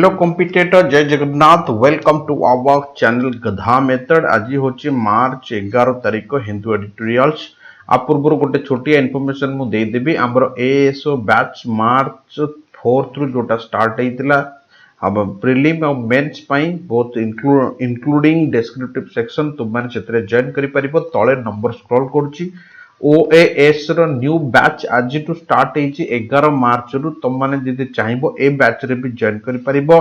Hello competitor जय Jagannath welcome to our channel गधा method. आज होची मार्च 11 तारिख हिंदू एडिटोरियल्स। आ पूर्व गोटे छोटिया इनफॉरमेशन मु दे देबी। हमर एएसओ बैच मार्च 4 रु जोटा स्टार्ट हेतिला अब प्रीलिम और मेंस पई बोथ इंक्लूडिंग डिस्क्रिप्टिव सेक्शन तुम माने सेतरे जॉइन करि परिबो। तळे नंबर स्क्रॉल करूची ओएएस रो न्यू बैच आज टू स्टार्ट हेची 11 मार्च रु। तुम माने जदि चाहिबो ए बैच रे भी जॉइन करि परिबो।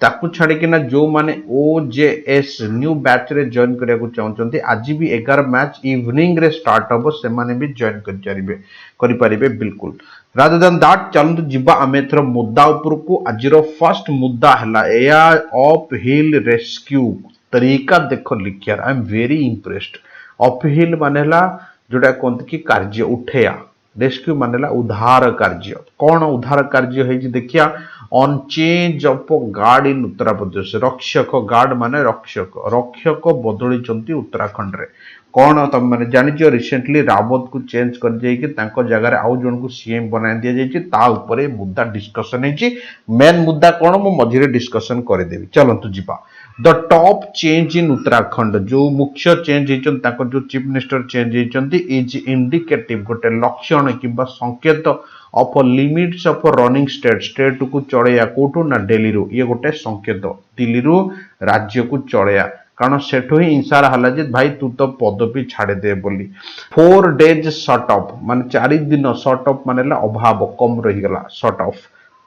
ताकू छाड़ी कि ना जो माने ओजेएस न्यू बैच रे जॉइन करिया को चाहउचंती आज भी 11 मैच इवनिंग रे स्टार्ट हबो से माने भी जॉइन करि परिबे बिल्कुल। रादर देन दैट चलंतु जिबा अमेथर मुद्दा ऊपर को। आजिरो फर्स्ट मुद्दा हला एआर ऑफ हिल रेस्क्यू तरीका देखो लिखियार। I am very impressed. Off hill मानेला जोटा कहते कि कार्य उठेया, रेस्क्यू मानेला उद्धार कार्य। कौन उद्धार कार्य है देखिया। ऑन चेंज ऑफ गार्ड इन उत्तर प्रदेश रक्षक गार्ड माने रक्षक बदली उत्तराखंड रे। कौन तुम मैंने जानिछ रिसेंटली रावत को चेंज कर जाइए तांको जगह आउ जन को सीएम बना दिया जाइए। ता ऊपर मुद्दा डिस्कशन है। मेन मुद्दा कौन मु मझिरे डिस्कशन कर देबी। चलंतु जिबा the top change in Uttarakhand जो मुख्य चेंज होता जो चीफ मिनिस्टर चेंज होती इज इंडिकेटिव गोटे लक्षण किंबा संकेत of limits of running state को चढ़ेया कोठू ना दिल्ली रू। ये गोटे संकेत दिल्ली रू राज्य को चढ़ेया कारण सेठो ही इंसारा हला जे भाई तू तो पदवी छाड़े दे बोली। 4 days शॉर्ट ऑफ माने 4 दिन शॉर्ट ऑफ मानेला अभाव कम रही गला। शॉर्ट ऑफ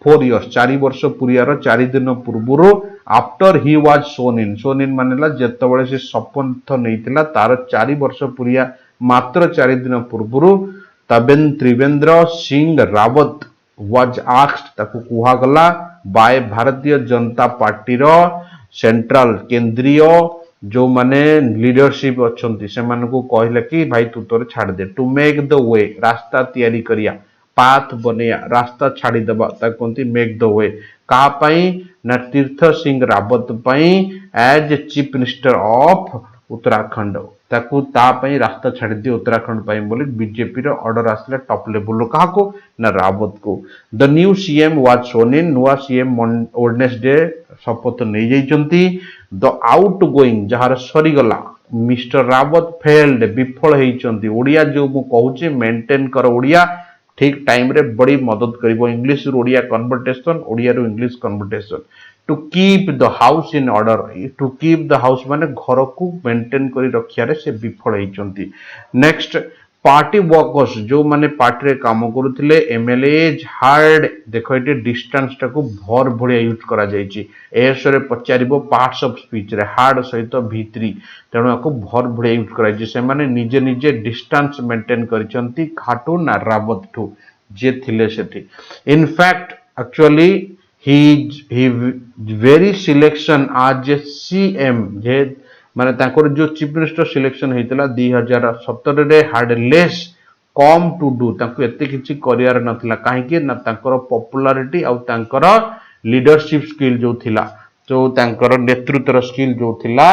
4 years 4 वर्ष पुरियार 4 दिन पूर्व आफ्टर ही वाज सोन इन मानेला जेतबळे से शपथ नैतिला तार 4 वर्ष पुरिया मात्र 4 दिन पूर्व त्रिवेंद्र सिंह रावत वाज आस्क्ड ताकू कुहा गला बाय भारतीय जनता पार्टी रो सेंट्रल केंद्रीय जो माने लीडरशिप अच्छी से कहले कि भाई तू तोर छाड़ दे टू मेक द वे रास्ता तैयारी करिया पाथ बनेया रास्ता छाड़ी दबा कहते मेक द वे कहा पाई ना तीर्थ सिंह रावत पाई as chief minister of Uttarakhand ताकू रास्ता छाड़ी दिए उत्तराखंड पाई बोली बीजेपी रो ऑर्डर आसले टॉप लेवल रो कहा को ना रावत को। The new CM was sworn in नुआ सीएम वेडनेसडे शपथ नहीं जाइचंती। द आउट गोइंग जहार सरीगला मिस्टर रावत फेल्ड विफल होइचंती। ओडिया जो मु कहूची मेंटेन कर ओडिया ठीक टाइम रे बड़ी मदद करिवो। इंग्लिश रू ओडिया कन्वर्टेशन ओडिया रू English conversation to keep the house in order. To keep the house माने घर को मेंटेन करी रखिया रे से विफल होइचंती। नेक्स्ट पार्टी वर्कर्स जो माने पार्टी रे काम करुथिले एमएलए हार्ड देखो ये डिस्टेंस टाको भर भड़िया यूज करा जायछि। एस रे पचारिबो पार्ट्स ऑफ स्पीच रे हार्ड सहित भीतरी तेणु आपको भर भड़िया यूज करा जायछि। से माने निजे निजे डिस्टेंस मेंटेन करिसंती खाटू ना रावत ठू जे थिले सेठी। In fact actually he very selection as a CM जे माने ताकर जो चीफ मिनिस्टर सिलेक्शन हेतिला 2017 रे हार्डलेस कम टू डू ताको एते किछि करियर नथिला काहे कि ना ताकर पॉपुलैरिटी आ ताकर लीडरशिप स्किल जो थिला जो ताकर नेतृत्व स्किल जो थिला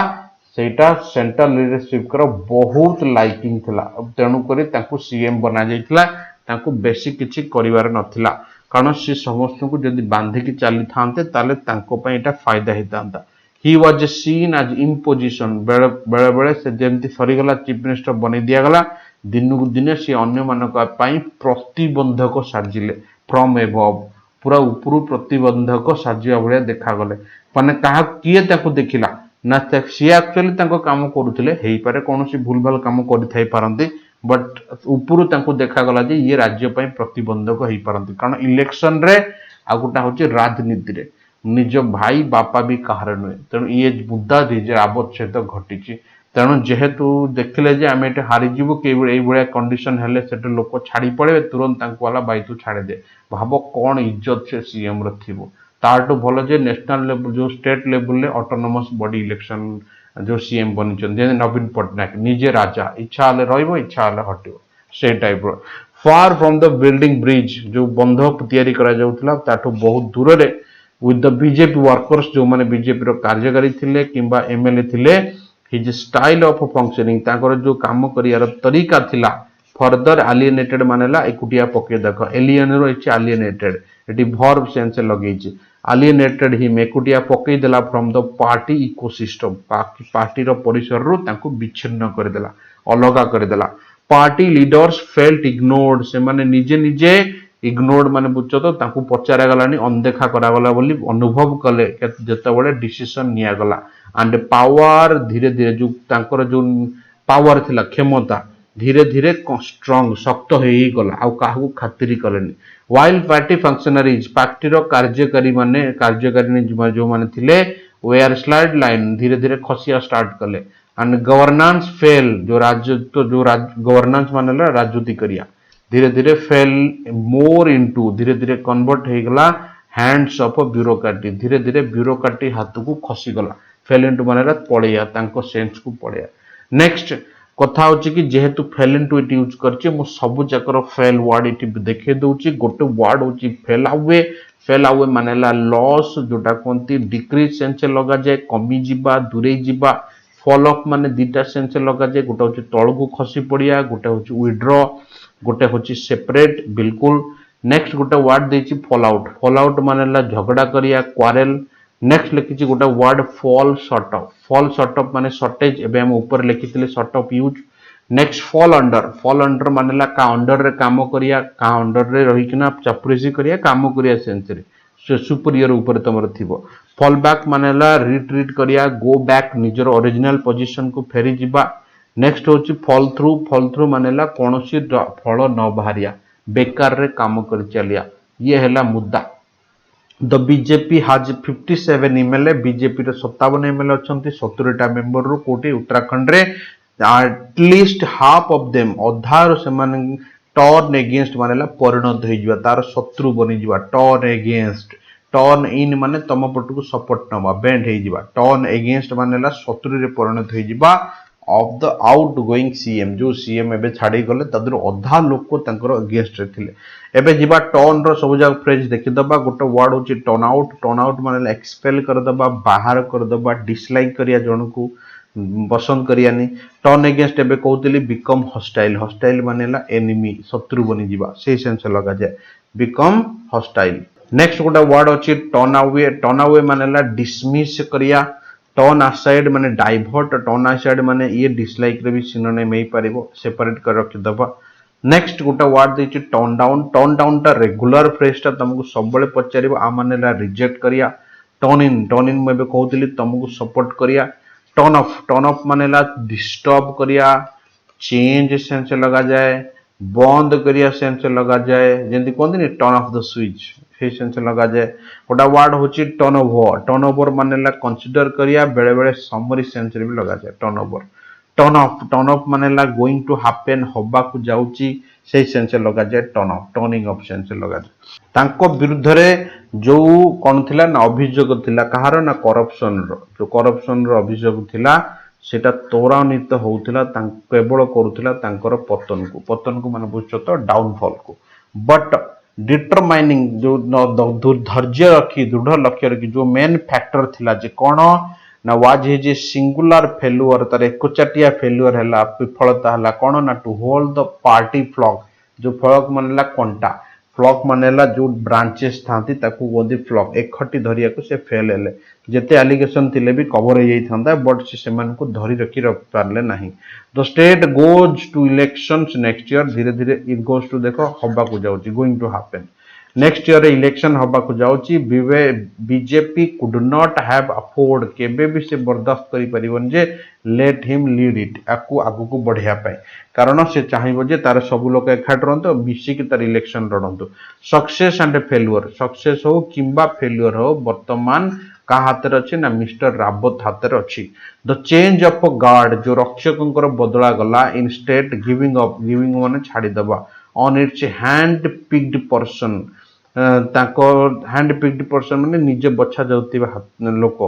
सेटा सेंट्रल लीडरशिप कर बहुत लाइकिंग थिला। तेणु करी ताको सीएम बना जाइतिला ताको बेसी किछि करिवार नथिला कारण से समस्त को जदि बांधिकी चली था फायदा होता। He was seen as imposition बेले बेले से जमती सरीगला चीफ मिनिस्टर बन दिगला दिन को दिन सी अन्य मानक प्रतिबंधक साजिले फ्रॉम एबव पूरा ऊपर प्रतिबंधक साजिया भाया देखागले माने कहा किए देखिला ना सी एक्चुअली काम करुले हो पारे कौन भूल भाल काम कर बट ऊपर देखागला जे ये राज्य प्रतिबंधक हो पारती कारण इलेक्शन रे आ गोटा हूँ राजनीति रे निज भाई बापा भी कहार नुहे। तेणु ये मुद्दा रावत सहित घटी तेणु जेहेतु देखिले जे आम ये हारीजु कि कंडीशन हेले से लोक छाड़ी पड़े तुरंत वाला बाई तू छाड़े दे भाव कौन इज्जत से सीएम रो ताठू भल जे नेशनल लेवल जो state level autonomous body election जो सीएम बनी नवीन पट्टनायक निजे राजा इच्छा हेले रहिबो इच्छा हेले हटिबो से टाइप रो। Far from the building bridge जो बंधक तैयारी करा जाउथला ताठू बहुत दूर रे विथ द बीजेपी वर्कर्स जो माने बीजेपी रो कार्यकारी थिले किंबा एमएलए थिले हिज स्टाइल ऑफ फंक्शनिंग ताकर जो काम करियार तरीका थिला फर्दर एलिएनेटेड मानेला एकुटिया पके देख एलियन रो इच एलिएनेटेड एटी वर्ब सेंस लगेछि alienated him एकुटिया पकई देला from the party ecosystem party रो परिसर रु तांको विच्छिन्न कर देला अलगा कर देला पार्टी लीडर्स फेल्ट इग्नोर्ड से माने निजे निजे इग्नोर्ड माने बुझ तो तांको पचारा गलानी अनदेखा करा गला बोली अनुभव कले जेतेबेले डिसीजन निया गला एंड पावर धीरे धीरे जो तांकर जो पावर थिला क्षमता धीरे धीरे स्ट्रांग शक्त हो गला आ काहू खातिरी कलेनी व्हाइल पार्टी फंक्शनरीज पार्टी रो कार्यकारी जो माने थिले वेयर स्लाइड लाइन धीरे धीरे खसिया स्टार्ट कले एंड गवर्नेंस फेल जो राज्य तो जो गवर्नेंस माने राजनीति करिया धीरे धीरे फेल मोर इनटू धीरे धीरे कन्वर्ट हो गला हैंड्स ऑफ ब्यूरोक्रेटी धीरे धीरे ब्यूरोक्रेटी हाथ को खसी गला फेल इनटू माने पड़ेया तांको सेंस को पड़ेया नेक्स्ट कथा होची कि जेहेतु फेल इनटू इट यूज करछि मु सब जाकर फेल वर्ड इट देखे दउछि गोटे वर्ड होची फेल अवे मानेला लॉस जोटा कोंती डिक्रीज सेंस लगा जाए कमी जिबा दूरे जिबा फॉल ऑफ माने दीटा सेंस लगा जाए गोटे होची तळगु खसी पड़िया गोटे होची विथड्रॉ गोटे होची सेपरेट बिल्कुल नेक्स्ट गोटे वर्ड देछि फॉल आउट मानेला झगड़ा करिया क्वारेल नेक्स्ट लिखी गोटे वर्ड फॉल शॉर्ट ऑफ माने शॉर्टेज एबे हम ऊपर लिखिथिले short of use next fall under मानेला का अंडर रे काम करिया का अंडर रे रही किना चपरेसी करिया काम करिया सेंस रे सुपीरियर ऊपर तमर थिबो फॉल बैक मानेला रिट्रीट करिया गो बैक निजर ओरिजिनल पोजीशन को फेरी जिबा नेक्स्ट होची फॉल थ्रू मानेला कोनोसी फल न बाहरिया बेकार रे काम कर चलिया ये हैला मुद्दा द बीजेपी हाज 57 एमएलए बीजेपी रे 57 एमएलए अछंती 70टा मेंबर रो कोटी उत्तराखंड रे एटलीस्ट हाफ ऑफ देम अधार से माने टर्न अगेंस्ट मानेला परिणत हो जिवा तार शत्रु बनी जिवा टर्न अगेंस्ट टर्न इन माने तम पट को सपोर्ट नबा बेंड हो जिवा टर्न अगेंस्ट मानेला शत्रु रे परिणत हो जिवा of the out going CM जो सीएम एबे छाड़ी गले तदर अधा लोक को तंकर अगेंस्ट रे थिले एबे जिबा टर्न रो सब जाक फ्रेज देखि दबा गोटे वर्ड होची टर्न आउट माने एक्सपेल कर दबा बाहर कर दबा डिसलाइक करिया जन को पसंद करियानी टर्न अगेंस्ट एबे कहउतली बिकम हॉस्टाइल मानेला एनिमी शत्रु बनी जिबा से सेंस लगा जाए बिकम हॉस्टाइल नेक्स्ट गोटे वर्ड होची टर्न अवे मानेला डिसमिस करिया टर्न असाइड माने डाइवर्ट टर्न असाइड माने ये डिसलाइक रे भी सिनोनिम हे परिबो सेपरेट कर रखि दबा नेक्स्ट गोटे वर्ड देछि टर्न डाउन ता रेगुलर फ्रेज ता तुमको सब बळे पचारिबो आ मानेला रिजेक्ट करिया टर्न इन मैं कहउतली तुमको सपोर्ट करिया टर्न ऑफ मानेला डिस्टर्ब करिया चेंज सेंस लगा जाए बंद करिया सेंस लगा जाए जेंति कोन टर्न ऑफ द स्विच हे सेंस लगा जाए गोटा वर्ड होची टर्न ओवर मानेला कंसीडर करिया बेले बेले समरी सेंस रे भी लगा जाए टर्न ऑफ मानेला गोइंग टू हैपन होबा को जाउची से सेंस लगा जाए टर्निंग ऑफ सेंस लगा जाए तांको विरुद्ध रे जो कोन थिला ना अभियोग थिला कहार ना करप्शन रो अभियोग थिला सेटा त्वरान्वित होउथिला केवल करूथिला तांकर पतन को माने बुझछ तो डाउनफॉल को बट डिटरमाइनिंग जो धैर्य रखी दृढ़ लक्ष्य रखी जो मेन फैक्टर थिला जे कोन ना वाज हे जे सिंगुलर फेल्युअर तार एकचाटिया फेल्युअर हैला विफलता हैला कोन ना to hold the party flock जो फ्लॉक मानेला कंटा फ्लॉक मानेला जो ब्रांचेस थांती ताकू गोदी फ्लॉक एकखटी धरिया को से फेल हेले जेते एलिगेशन थिले भी कवर हो जाई थांदा बट से मन को धरि रखी रख पारले नाही the state goes to elections next year धीरे धीरे इट गोज टू देखो हबा को जाउची going to happen next year election हबा को जाउची BJP could not have afford केबे भी से बर्दाश्त करि परिबन जे लेट हिम लीड इट आकु आगु को बढ़िया पाए कारण से चाहिबो जे तार सब लोक एखाट रहंतो मिसी कि तार इलेक्शन लड़ंतो सक्सेस एंड फेल्युअर सक्सेस हो किंबा फेल्युअर हो वर्तमान का हाथ अच्छे ना मिस्टर रावत हाथ अच्छी द चेंज ऑफ गार्ड जो रक्षकों बदला गला इनस्टेड गिविंग माने छाड़ी दबा on its hand picked person hand picked person माने निजे बछा जाउतिबा लोक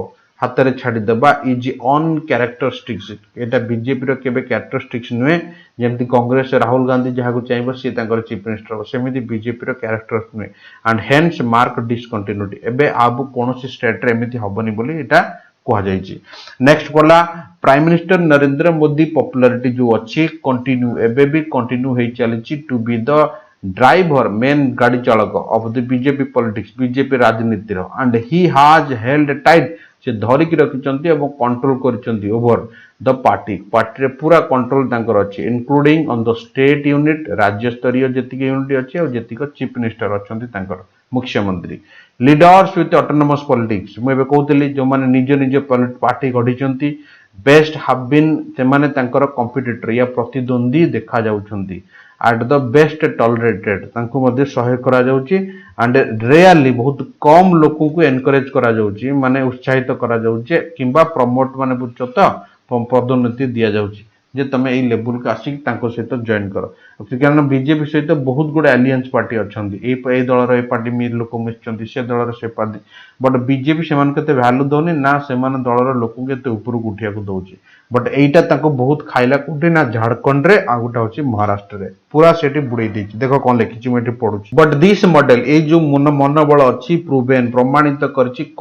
हाथ रे छाड़ी दबा इज ऑन कैरेक्टरिस्टिक्स एटा बीजेपी रो केबे कैरेक्टरिस्टिक्स नुए जेमति कांग्रेस राहुल गांधी जहा को चाहिबो से तांकर चीफ मिनिस्टर सेमिति बीजेपी रो कैरेक्टर्स नुए एंड हेंस मार्क डिसकंटिन्यूटी एबे आबु कोनोसी स्टेट रे एमिति हबनी बोली एटा कहा जायछि नेक्स्ट कोला prime minister Narendra Modi popularity जो अछि कंटिन्यू एबे भी कंटिन्यू हे चलिछि टू बी द ड्राइवर मेन गाड़ी चालक of the BJP politics BJP राजनीति and he has held tight से धरिकी रखिंट और कंट्रोल कर ओवर द पार्टी पार्टी पूरा कंट्रोल तांकर अच्छी including on the state unit राज्य स्तरीय जी यूनिट अच्छी और जी चीफ मिनिस्टर अच्छा मुख्यमंत्री लीडर्स विथ ऑटोनोमस पॉलिटिक्स मुझे कहते जो मैंने निज निज पार्टी गढ़ी बेस्ट हाव बीन से कंपिटिटर या प्रतिद्वंदी देखा जाउछंती एट द बेस्ट टॉलरेटेड तांको मध्ये सहाय करा जाउची एंड रियली बहुत कम लोकों को एनकरेज करा जाउची माने उत्साहित करा जाउची किंबा प्रमोट माने बुझछ त पदोन्नति दिया जाउची जे तमे एई लेवल का आसी तांको सहित जॉइन करो कारण बीजेपी सहित बहुत गुड एलियंस पार्टी अछंती ए दलर ए पार्टी मी लोक मिसचंती से दलर से पार्टी बट बीजेपी सेमान केते वैल्यू दोनी ना सेमान दलर लोक केते ऊपर को उठिया को दोची बट एटा तांको बहुत खाइला कोठी ना झारखंड रे आ गोटा होची महाराष्ट्र रे पूरा सेठी बुड़ई देची देखो कोन लिखिची मैं एठी पढुची बट दिस मॉडल ए जो मनोबल अछि प्रूवन प्रमाणित करछि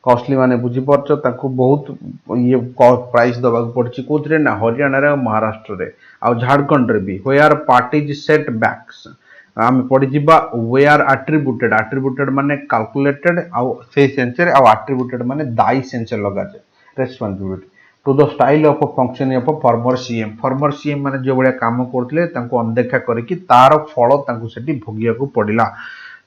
कॉस्टली माने बुझी परछ ताको बहुत ये प्राइस दबा पड़छि कोथरे ना हरियाणा रे महाराष्ट्र रे आ झारखंड रे भी वेयर पार्टीज सेट बैक्स आम पढ़ी जिबा वेयर एट्रिब्यूटेड माने कैलकुलेटेड आ से सेंचर आ एट्रिब्यूटेड माने दाई सेंचर लगा जाय responsibility to the style of function of former CM माने जो बड़े काम करथिले तांको अनदेखा करके तार फल तांको सेठी भोगिया को पड़िला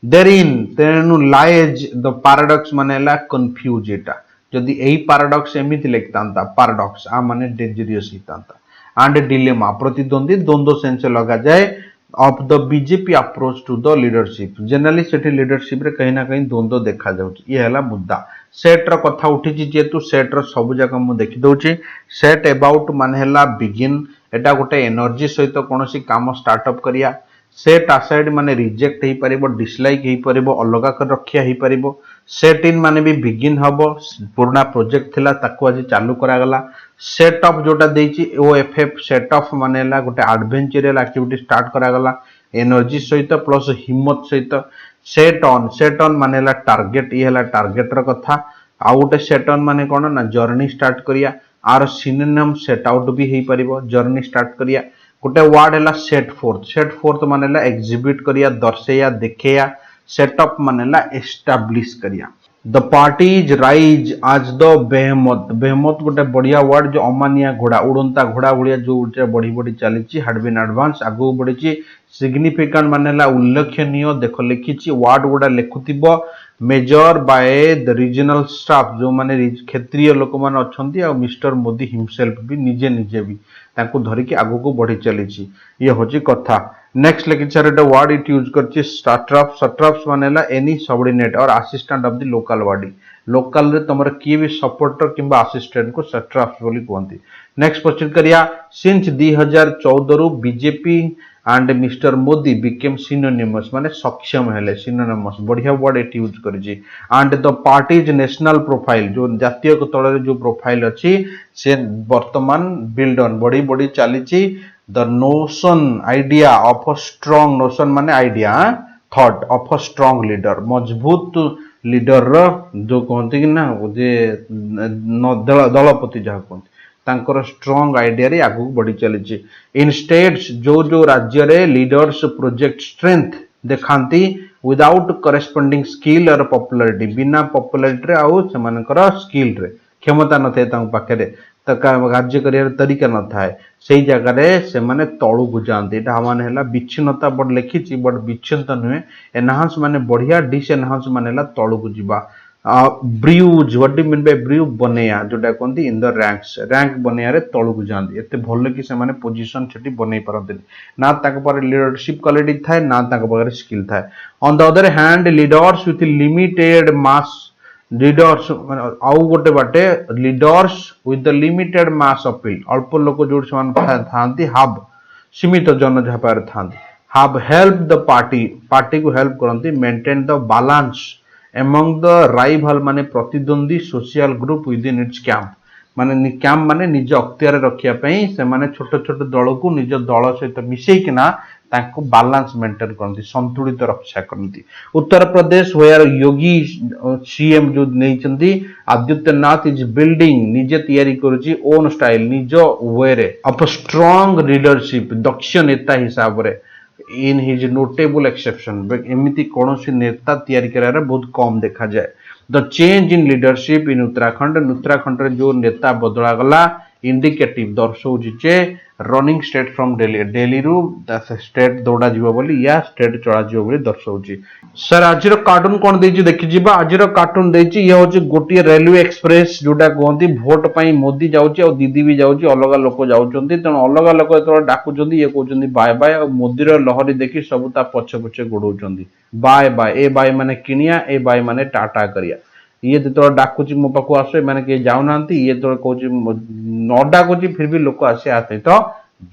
therein तेनु लाइज द पैराडॉक्स मानेला कंफ्यूज एटा जदि एही पैराडॉक्स एमिति लिखतांता पैराडॉक्स आ माने डेंजरियस हितांता एंड डिलेमा प्रतिद्वंदी द्वंद्व सेंस लगा जाए of the BJP approach to the leadership generally सेठी लीडरशिप रे कहीं ना कहीं द्वंद्व देखा जाउची ये हला मुद्दा सेट र कथा उठिची जेतु सेट र सब जगह मु देखि दउची सेट अबाउट माने हला बिगिन एटा गोटे एनर्जी सहित कोनोसी काम स्टार्टअप करिया सेट असाइड माने रिजेक्ट ही परिबो डिसलाइक ही परिबो अलगा कर रखिया ही परिबो सेट इन माने भी बिगिन हबो पुराना प्रोजेक्ट थिला ताको आज चालू करा गला सेट अप जोटा देची ओएफएफ सेट अप मानेला गोटे एडवेंचरल एक्टिविटी स्टार्ट करा गला एनर्जी सहित प्लस हिम्मत सहित सेट ऑन मानेला टारगेट ये हला टारगेट र कथा आ गोटे सेट ऑन माने कोन ना जर्नी स्टार्ट करिया आर सिनोनिम सेट आउट भी ही परिबो जर्नी स्टार्ट करिया गोटे वर्ड है सेट फोर्थ मानेला एग्जिबिट करिया दर्शेया देखेया सेटअप मानेला एस्टैब्लिश करिया द पार्टीज राइज आज द बेहमत गोटे बढ़िया वर्ड जो अमानिया घोड़ा उड़ंता घोड़ा भलिया जो बढ़ी बढ़ी चली हैड बीन एडवांस आगु बढ़ी सिग्निफिकेंट मानेला उल्लेखनीय देख लिखी वर्ड गुड़ा लिखुथिबो major by the regional staff जो माने क्षेत्रीय लोक मान अछंती आ मिस्टर मोदी हिमसेल्फ भी निजे भी तांको धरिकी आगु को बढ़ी चली ये होची कथा नेक्स्ट लेकिन sir Etah word it use करछि सट्राफ्स मानेला एनी सबऑर्डिनेट और assistant of the local body local रे तमर की भी सपोर्टर किंबा असिस्टेंट को सट्राफ्स बोली कहंती नेक्स्ट क्वेश्चन करिया सिंस 2014 रु BJP and mister Modi became synonymous माने सक्षम हेले सिनोनिमस बढ़िया वर्ड एट यूज करिछि and the party's national profile जो जातीय तले जो प्रोफाइल अछि से वर्तमान बिल्ड ऑन बड़ी बड़ी चली the notion idea of a strong notion माने idea thought of a strong leader मजबूत लीडर रो जो कहते कि ना जे दलपति जहा कहते तांकर स्ट्रांग आइडिया रे आगु बढ़ी चली इन स्टेट्स जो जो राज्य रे लीडर्स प्रोजेक्ट स्ट्रेंथ देखांती विदाउट करेस्पोंडिंग स्किल और पॉपुलैरिटी बिना पॉपुलैरिटी आउ सेमानकर स्किल रे क्षमता न थे तांग पाखरे राज्य करियर तरीका न थाए से जगह रे से माने तळु को जानते एटा माने हला विच्छिन्नता बड लिखिची बड विच्छिन्नता नुहे एनहांस माने बढ़िया डिस एनहांस मानेला तळु को जिबा ब्रियूज व्हाट डू मीन बाय ब्रियू बनेया जोटा कोंती इन द रैंक्स रैंक बनेया रे तळु को जानते एते भल कि से माने पोजीशन छेटी बनै परंते ना ताक पर लीडरशिप क्वालिटी थाए ना ताक पर स्किल थाए on the other hand leaders with limited mass leaders आउ गोटे बाटे leaders with the limited mass appeal अल्प लोक जो थांती हाब सीमित जन झापार थांती हाब हेल्प द पार्टी को हेल्प करंती maintain the balance among the rival माने प्रतिद्वंदी social group within its camp माने कैंप माने निज अख्तियार रखिया पई से माने छोट छोट दल को निज दल सहित मिसई किना ताको बैलेंस मेंटेन करती संतुलित रक्षा करती Uttar Pradesh where Yogi CM जो नहीं आदित्यनाथ इज बिल्डिंग निजे तैयारी करुची ओन स्टाइल निज वे रे ऑफ स्ट्रांग लीडरशिप दक्ष नेता हिसाब रे इन हिज नोटेबल एक्सेप्शन एमती कौन नेता तैयारी करार बहुत कम देखा जाए। The change in leadership in Uttarakhand जो नेता बदला गला इंडिकेटिव दर्शाऊँ जे running state from Delhi Delhi रु स्टेट दौड़ा जीव बोली या स्टेट चला जीव बोली दर्शाऊँ। सर आज कार्टून कौन देछि देखि जिबा आज कार्टून देछि ये होछि गोटिए रेलवे एक्सप्रेस जोटा कहती भोट पाई मोदी जाउछि और दीदी भी जाउछि अलग लोक जाउछन्ति तेणु अलग लोक जो डाकुछन्ति ये कहउछन्ति बाय बाय और मोदी रो लहरी देखि सब ता पछे पछे गोडौछन्ति बाय बाय ए बाय माने किनिया ए बाय माने टाटा करिया ये जो डाकुची मो पाखु आस मैंने किए जाऊना ये तो कौन न डाकुची फिर भी लोक आसी आ सहित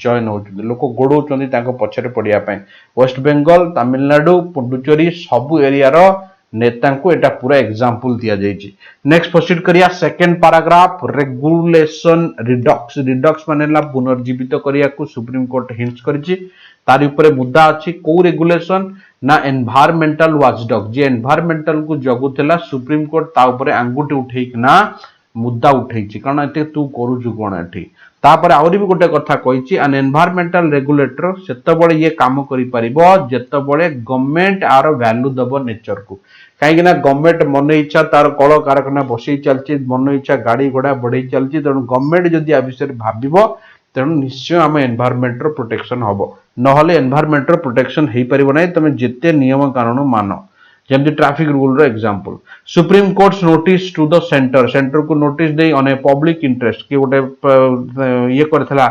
जॉइन होती लोक गोड़ौं पछरे पड़ापी वेस्ट बेंगल तमिलनाडु पुडुचेरी सबु एरिया रो नेता को एटा पूरा एग्जांपल दिया जाइए। नेक्स्ट प्रोसीड करिया second paragraph regulation Redux Redux मानेला पुनर्जीवित करिया को सुप्रीम कोर्ट हिंट्स करिछि तारि ऊपर मुद्दा अछि को रेगुलेशन ना एनवायरमेंटल वाचडॉग जे एनवायरमेंटल को जगुला सुप्रीम कोर्ट ता ऊपर आंगुठी उठेइकना मुद्दा उठेइछि कारण एते तू करूछु कोन एठी तापर आउरी भी गोटे कथा कहिछि एन एनवायरमेंटल रेगुलेटर सेतबळे ये काम करि परिबो जेतबळे गवर्नमेंट आर वैल्यू दबो नेचर को कहीं ना गवर्नमेंट मन इच्छा तार कल कारखाना बसई चलती मन इच्छा गाड़ी घोड़ा बढ़ई चलती तेणु गवर्नमेंट जदि आ विषय भाव तेणु निश्चय आम एनवायरमेंट प्रोटेक्शन हम ना एनवायरमेंट प्रोटेक्शन हो पार ना तुम जिते नियम कानून मान जमी traffic rule example supreme court's notice to the centre centre को नोटिस दे ऑन ए पब्लिक इंटरेस्ट कि गोटे ये करथिला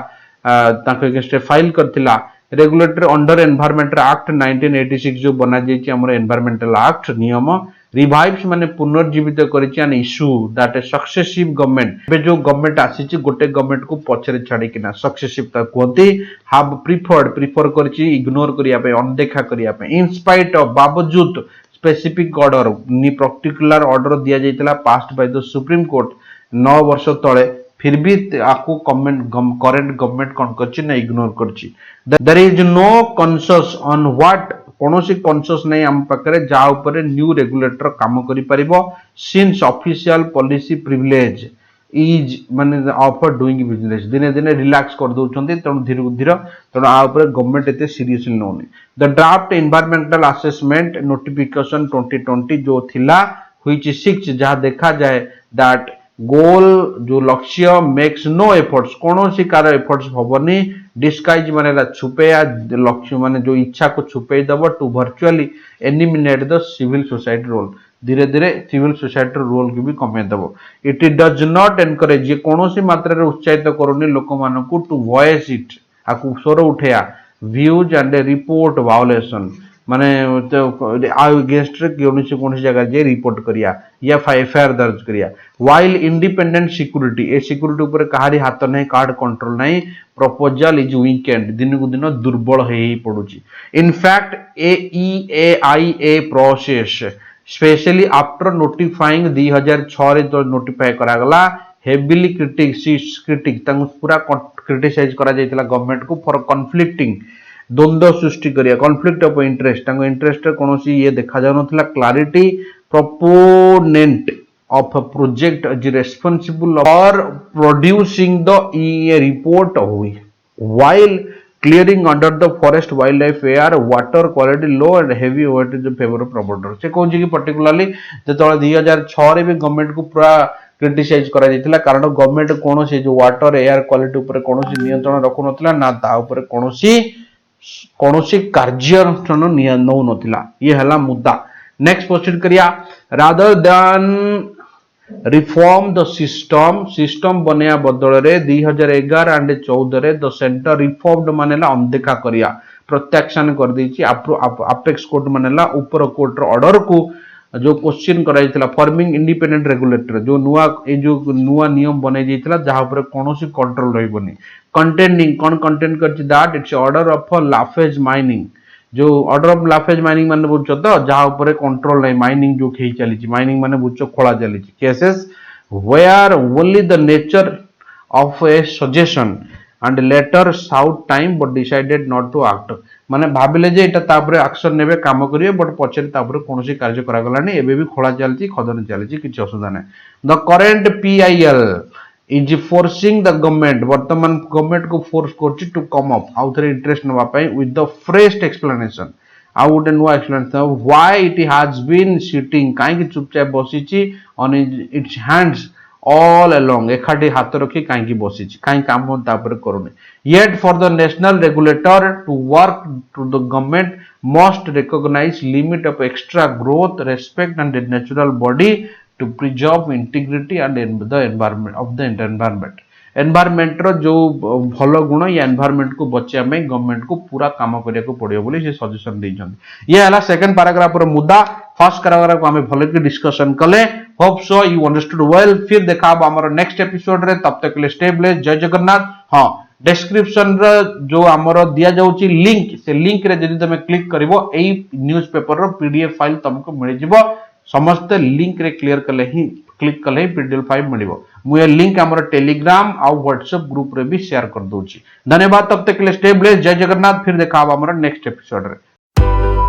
ताके अगेंस्ट फाइल करथिला रेगुलेटरी अंडर एनवायरमेंटल एक्ट 1986 जो बना जाइए हमर एनवायरमेंटल एक्ट नियम रिवाइव्स माने पुनर्जीवित करिछि an issue that a successive government बे जो गवर्नमेंट आसीछि गोटे गवर्नमेंट को पछरे छाडी किना सक्सेसिव ता कोंती हैव प्रिफर करिछि इग्नोर करिया पे अनदेखा करिया पे इन स्पाइट ऑफ बावजूद स्पेसिफिक ऑर्डर नि पर्टिकुलर ऑर्डर दिया जाइतला passed by the supreme court 9 वर्ष तळे फिर भी आपको करेंट गवर्नमेंट कौन करछि ना इग्नोर करछि there is no consensus on what कोनोसी कंसस नहीं हम पाखरे जा ऊपर न्यू रेगुलेटर काम करि परिबो since official policy privilege is माने ऑफर डूइंग बिजनेस दिने दिने रिलैक्स कर दउछन्ते तेणु धीरे धीरे तेणु आ ऊपर गवर्नमेंट एते seriously noni the draft environmental assessment notification 2020 जो थिला व्हिच 6 जहां देखा जाए दैट गोल जो लक्ष्य मेक्स नो एफर्ट्स कौन सी कार एफर्ट्स हबनी डिस्गाइज माने छुपेया लक्ष्य माने जो इच्छा को छुपे दब to virtually eliminate the civil society role धीरे धीरे सिविल सोसाइटी रोल को भी कमे दब इट डज नॉट एनकरेज ये कौन सी मात्रा उत्साहित करूनी लोक मान को टू वॉइस इट आकु स्वर उठेया व्यूज एंड रिपोर्ट वायोलेशन माने अगेंस्ट कौन जगह जे रिपोर्ट करिया या एफआईआर दर्ज करिया while independent security a security ऊपर कहारी हाथ नहीं कार्ड कंट्रोल नहीं प्रपोजल इज वीकेंड दिन को दिन दुर्बल हो पड़ुची in fact a process especially after notifying 2006 रे तो नोटिफाई करा गला हेवीली क्रिटिक पूरा क्रिटिसाइज करा जायतिला गवर्नमेंट को फॉर कॉन्फ्लिक्टिंग द्वंद्व सृष्टि करिया कॉन्फ्लिक्ट ऑफ इंटरेस्ट इंटरेस्ट कौन ये देखा जाऊ नथिला clarity proponent of a project is responsible for producing the report while clearing under the forest wildlife air water quality low and heavy weightage in favor of promoter से कहूँ कि particularly जो 2006 रे भी गवर्नमेंट को पूरा क्रिटिसाइज करा जायतिला कारण गवर्नमेंट कौन से जो वाटर एयर क्वालिटी ऊपर कौन नियंत्रण रखु नथिला ना ता ऊपर कौन कार्यानुष्ठान नौ नथिला ये हला मुद्दा। नेक्स्ट प्रोसीड करिया rather than reform the system बनया बदल रे 2011 एंड 14 रे द सेंटर रिफॉर्म्ड मानेला अनदेखा करिया प्रत्याख्यान कर देछि अपेक्स कोर्ट मानेला ऊपर कोर्ट रो ऑर्डर को जो क्वेश्चन कराइतला फॉर्मिंग इंडिपेंडेंट रेगुलेटर जो नुआ नियम बनै जाइतला जहा ऊपर कोनोसी कंट्रोल रहबनी कंटेनिंग कोन कंटेंट करछि that its order of Lafarge mining जो ऑर्डर ऑफ लाफेज माइनिंग माने बुझो तो जहा ऊपर कंट्रोल नहीं माइनिंग जो खेई चली माइनिंग माने बुझो खोला चली cases where only the nature of a suggestion and letter sought time but decided not to act माने भाबिले जे एटा तापरे एक्शन नेबे काम करिवे बट पछरे तापरे कोनोसी कार्य करा गलानी एबे भी खोला चलची खदन चलची किछ असुविधा नै the current PIL is forcing the government वर्तमान गवर्नमेंट को फोर्स करछि टू कम अप आउ थरे इंटरेस्ट नवा पई विथ द फ्रेश एक्सप्लेनेशन आउ गोटे नुआ explanation why it has been sitting काई कि चुपचाप बसिछि on its hands all along एखाटी हाथ रखी कहीं बसी कहीं काम करूनी yet for the national regulator to work to the government must recognise limit of extra growth respect and natural body to preserve integrity and the environment of the environment environment रो जो भल गुण या एनवायरनमेंट को बचाया government को पूरा काम करिया पड़ियो बोली से सजेशन देइछन ये हला सेकंड पैराग्राफ रो मुद्दा फर्स्ट पैराग्राफ को हमें भले की डिस्कशन कले hope so you understood well फिर देखा हमर नेक्स्ट एपिसोड रे तब तक के लिए स्टे ब्लेस्ड जय जगन्नाथ हां डिस्क्रिप्शन रे जो हमर दिया जाउची लिंक से लिंक रे जदी तमे क्लिक करिवो एई न्यूज़पेपर रो पीडीएफ फाइल तुमको मिल जिवो समस्त लिंक रे क्लियर कले ही क्लिक कले ही पीडीएफ फाइल मिलिवो मु ये लिंक हमर टेलीग्राम आ व्हाट्सएप ग्रुप रे भी शेयर कर दोची धन्यवाद तब तक के लिए स्टे ब्लेस्ड जय जगन्नाथ फिर देखा हमर नेक्स्ट एपिसोड रे।